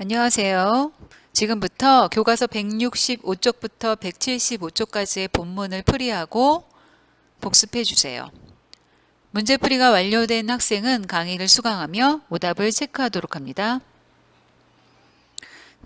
안녕하세요. 지금부터 교과서 165쪽부터 175쪽까지의 본문을 풀이하고 복습해 주세요. 문제풀이가 완료된 학생은 강의를 수강하며 오답을 체크하도록 합니다.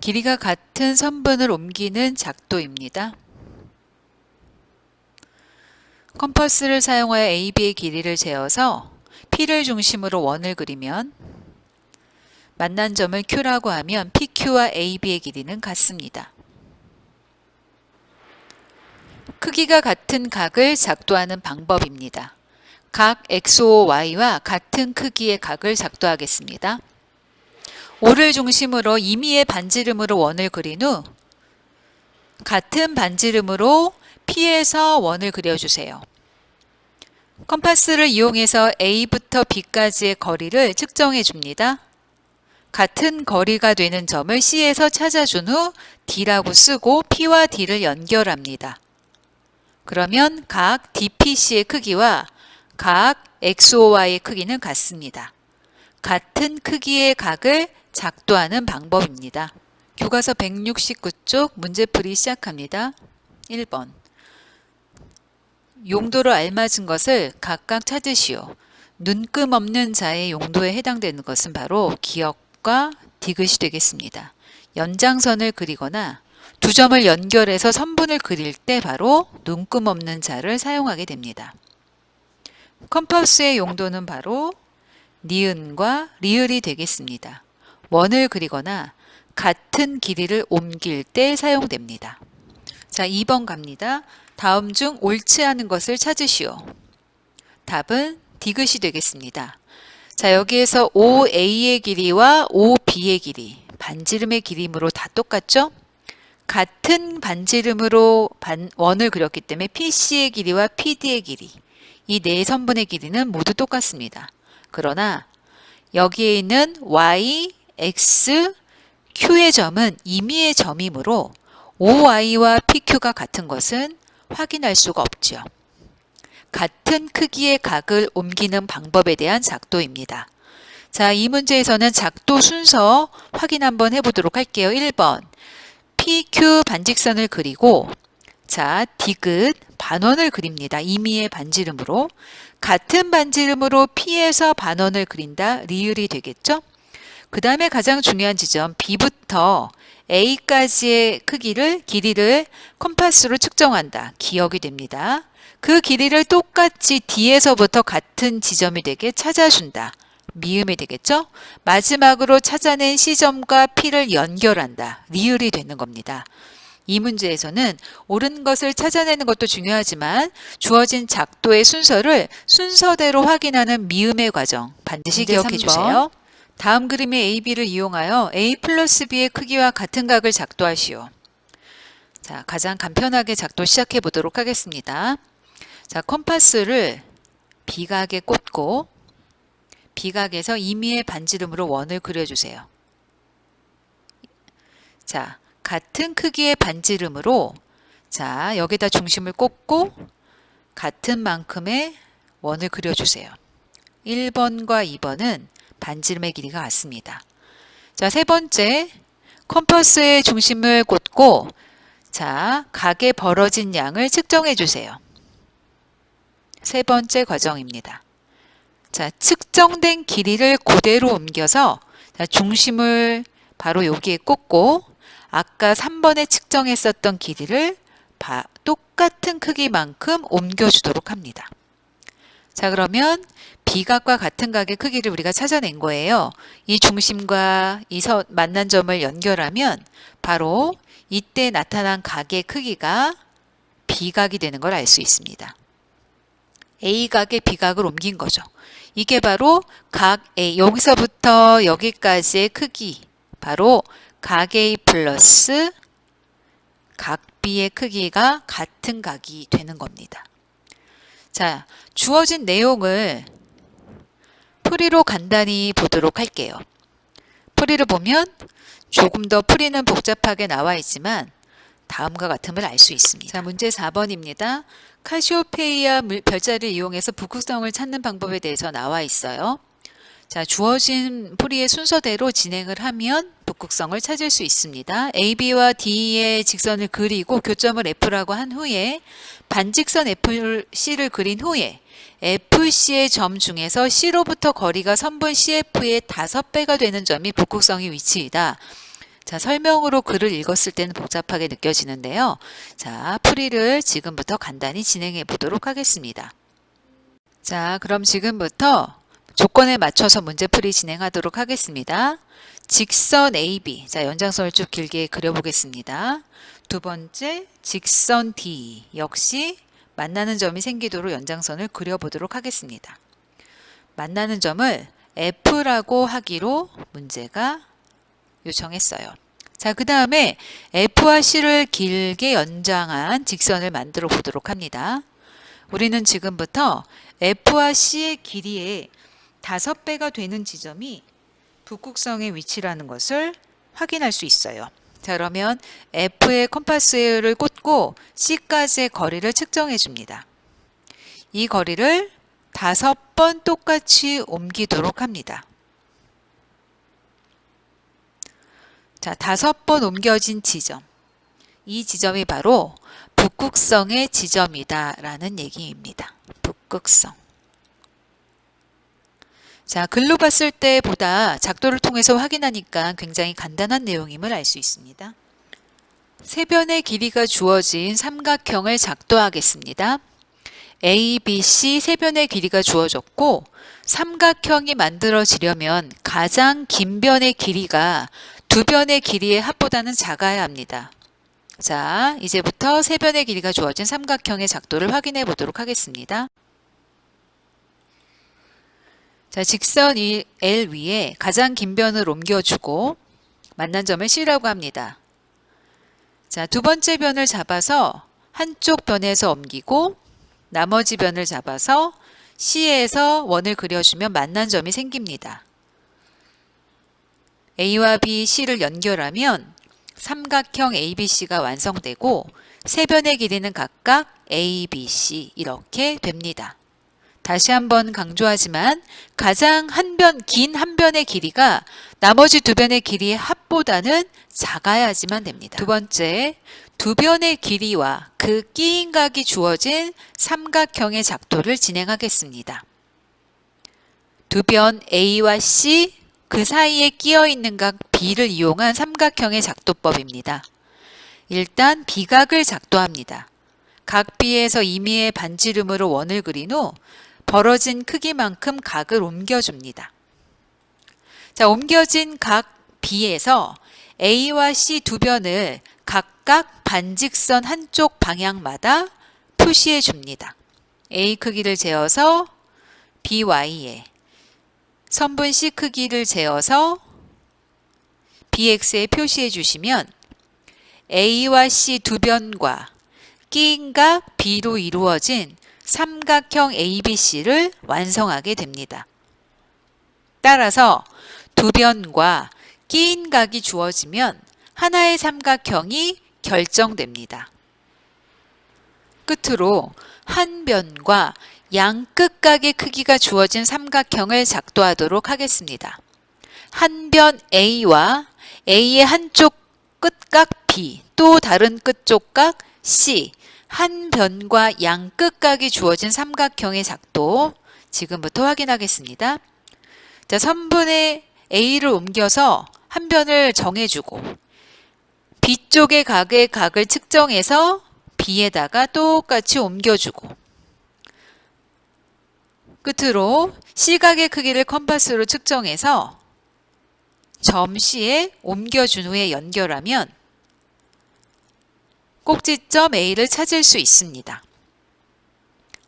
길이가 같은 선분을 옮기는 작도입니다. 컴퍼스를 사용하여 AB의 길이를 재어서 P를 중심으로 원을 그리면 만난 점을 Q라고 하면 PQ와 AB의 길이는 같습니다. 크기가 같은 각을 작도하는 방법입니다. 각 XOY와 같은 크기의 각을 작도하겠습니다. O를 중심으로 임의의 반지름으로 원을 그린 후 같은 반지름으로 P에서 원을 그려주세요. 컴파스를 이용해서 A부터 B까지의 거리를 측정해 줍니다. 같은 거리가 되는 점을 C에서 찾아준 후 D라고 쓰고 P와 D를 연결합니다. 그러면 각 DPC의 크기와 각 XOY의 크기는 같습니다. 같은 크기의 각을 작도하는 방법입니다. 교과서 169쪽 문제풀이 시작합니다. 1번. 용도로 알맞은 것을 각각 찾으시오. 눈금 없는 자의 용도에 해당되는 것은 바로 기역과 디귿이 되겠습니다. 연장선을 그리거나 두 점을 연결해서 선분을 그릴 때 바로 눈금 없는 자를 사용하게 됩니다. 컴퍼스의 용도는 바로 니은과 리을이 되겠습니다. 원을 그리거나 같은 길이를 옮길 때 사용됩니다. 자, 2번 갑니다. 다음 중 옳지 않은 것을 찾으시오. 답은 디귿이 되겠습니다. 자, 여기에서 OA의 길이와 OB의 길이, 반지름의 길이므로 다 똑같죠? 같은 반지름으로 원을 그렸기 때문에 PC의 길이와 PD의 길이, 이 네 선분의 길이는 모두 똑같습니다. 그러나 여기에 있는 Y, X, Q의 점은 임의의 점이므로 OY와 PQ가 같은 것은 확인할 수가 없죠. 같은 크기의 각을 옮기는 방법에 대한 작도입니다. 자, 이 문제에서는 작도 순서 확인 한번 해보도록 할게요. 1번. PQ 반직선을 그리고 자, 디귿 반원을 그립니다. 임의의 반지름으로. 같은 반지름으로 P에서 반원을 그린다. 리을이 되겠죠? 그 다음에 가장 중요한 지점 B부터 A까지의 길이를 컴파스로 측정한다. 기역이 됩니다. 그 길이를 똑같이 D에서부터 같은 지점이 되게 찾아준다. 미음이 되겠죠? 마지막으로 찾아낸 C점과 P를 연결한다. 리을이 되는 겁니다. 이 문제에서는 옳은 것을 찾아내는 것도 중요하지만 주어진 작도의 순서를 순서대로 확인하는 미음의 과정 반드시 기억해 주세요. 다음 그림의 AB를 이용하여 A 플러스 B의 크기와 같은 각을 작도하시오. 자, 가장 간편하게 작도 시작해 보도록 하겠습니다. 자, 컴파스를 B각에 꽂고 B각에서 임의의 반지름으로 원을 그려주세요. 자, 같은 크기의 반지름으로 자, 여기다 중심을 꽂고 같은 만큼의 원을 그려주세요. 1번과 2번은 반지름의 길이가 같습니다. 자, 세 번째, 컴퍼스의 중심을 꽂고 자, 각에 벌어진 양을 측정해 주세요. 세 번째 과정입니다. 자, 측정된 길이를 그대로 옮겨서 자, 중심을 바로 여기에 꽂고 아까 3번에 측정했었던 길이를 똑같은 크기만큼 옮겨주도록 합니다. 자, 그러면 B각과 같은 각의 크기를 우리가 찾아낸 거예요. 이 중심과 이 만난 점을 연결하면 바로 이때 나타난 각의 크기가 B각이 되는 걸 알 수 있습니다. A각의 B각을 옮긴 거죠. 이게 바로 각 A, 여기서부터 여기까지의 크기, 바로 각 A 플러스 각 B의 크기가 같은 각이 되는 겁니다. 자, 주어진 내용을 풀이로 간단히 보도록 할게요. 풀이를 보면 조금 더 풀이는 복잡하게 나와 있지만 다음과 같음을 알 수 있습니다. 자, 문제 4번입니다. 카시오페이아 별자리를 이용해서 북극성을 찾는 방법에 대해서 나와 있어요. 자, 주어진 풀이의 순서대로 진행을 하면 북극성을 찾을 수 있습니다. AB와 D의 직선을 그리고 교점을 F라고 한 후에 반직선 FC를 그린 후에 FC의 점 중에서 C로부터 거리가 선분 CF의 5배가 되는 점이 북극성의 위치이다. 자, 설명으로 글을 읽었을 때는 복잡하게 느껴지는데요. 자, 풀이를 지금부터 간단히 진행해 보도록 하겠습니다. 자, 그럼 지금부터 조건에 맞춰서 문제풀이 진행하도록 하겠습니다. 직선 AB, 자, 연장선을 쭉 길게 그려보겠습니다. 두 번째, 직선 D, 역시 만나는 점이 생기도록 연장선을 그려보도록 하겠습니다. 만나는 점을 F라고 하기로 문제가 요청했어요. 자, 그 다음에 F와 C를 길게 연장한 직선을 만들어 보도록 합니다. 우리는 지금부터 F와 C의 길이의 5배가 되는 지점이 북극성의 위치라는 것을 확인할 수 있어요. 자, 그러면 F의 컴파스를 꽂고 C까지의 거리를 측정해 줍니다. 이 거리를 5번 똑같이 옮기도록 합니다. 자, 5번 옮겨진 지점. 이 지점이 바로 북극성의 지점이다라는 얘기입니다. 북극성. 자, 글로 봤을 때보다 작도를 통해서 확인하니까 굉장히 간단한 내용임을 알 수 있습니다. 세 변의 길이가 주어진 삼각형을 작도하겠습니다. A, B, C 세 변의 길이가 주어졌고 삼각형이 만들어지려면 가장 긴 변의 길이가 두 변의 길이의 합보다는 작아야 합니다. 자, 이제부터 세 변의 길이가 주어진 삼각형의 작도를 확인해 보도록 하겠습니다. 자, 직선 L 위에 가장 긴 변을 옮겨주고 만난 점을 C라고 합니다. 자, 두 번째 변을 잡아서 한쪽 변에서 옮기고 나머지 변을 잡아서 C에서 원을 그려주면 만난 점이 생깁니다. A와 B, C를 연결하면 삼각형 ABC가 완성되고 세 변의 길이는 각각 ABC 이렇게 됩니다. 다시 한번 강조하지만 가장 긴 한 변의 길이가 나머지 두 변의 길이의 합보다는 작아야지만 됩니다. 두 번째, 두 변의 길이와 그 끼인 각이 주어진 삼각형의 작도를 진행하겠습니다. 두 변 A와 C, 그 사이에 끼어 있는 각 B를 이용한 삼각형의 작도법입니다. 일단 B각을 작도합니다. 각 B에서 임의의 반지름으로 원을 그린 후 벌어진 크기만큼 각을 옮겨줍니다. 자, 옮겨진 각 B에서 A와 C 두 변을 각각 반직선 한쪽 방향마다 표시해 줍니다. A 크기를 재어서 BY에 선분 C 크기를 재어서 BX에 표시해 주시면 A와 C 두 변과 끼인 각 B로 이루어진 삼각형 ABC를 완성하게 됩니다. 따라서 두 변과 끼인 각이 주어지면 하나의 삼각형이 결정됩니다. 끝으로 한 변과 양 끝각의 크기가 주어진 삼각형을 작도하도록 하겠습니다. 한 변 A와 A의 한쪽 끝각 B, 또 다른 끝쪽 각 C, 한 변과 양 끝각이 주어진 삼각형의 작도 지금부터 확인하겠습니다. 자, 선분의 A를 옮겨서 한 변을 정해주고 B쪽의 각의 각을 측정해서 B에다가 똑같이 옮겨주고 끝으로 C각의 크기를 컴파스로 측정해서 점 C에 옮겨준 후에 연결하면 꼭지점 A를 찾을 수 있습니다.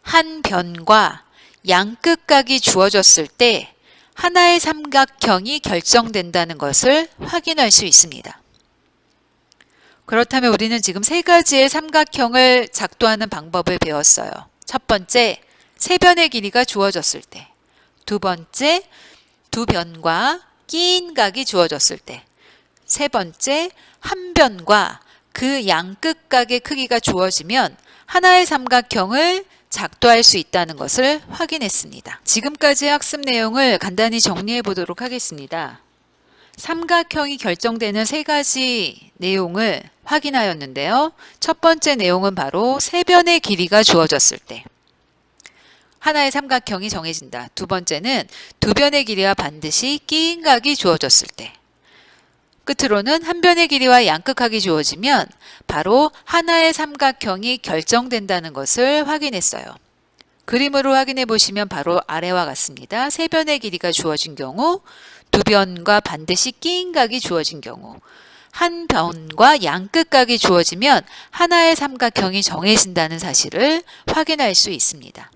한 변과 양 끝각이 주어졌을 때 하나의 삼각형이 결정된다는 것을 확인할 수 있습니다. 그렇다면 우리는 지금 세 가지의 삼각형을 작도하는 방법을 배웠어요. 첫 번째, 세 변의 길이가 주어졌을 때. 두 번째, 두 변과 끼인 각이 주어졌을 때. 세 번째, 한 변과 그 양 끝각의 크기가 주어지면 하나의 삼각형을 작도할 수 있다는 것을 확인했습니다. 지금까지의 학습 내용을 간단히 정리해 보도록 하겠습니다. 삼각형이 결정되는 세 가지 내용을 확인하였는데요. 첫 번째 내용은 바로 세 변의 길이가 주어졌을 때 하나의 삼각형이 정해진다. 두 번째는 두 변의 길이와 반드시 끼인각이 주어졌을 때, 끝으로는 한 변의 길이와 양극각이 주어지면 바로 하나의 삼각형이 결정된다는 것을 확인했어요. 그림으로 확인해 보시면 바로 아래와 같습니다. 세 변의 길이가 주어진 경우, 두 변과 반드시 끼인각이 주어진 경우, 한 변과 양극각이 주어지면 하나의 삼각형이 정해진다는 사실을 확인할 수 있습니다.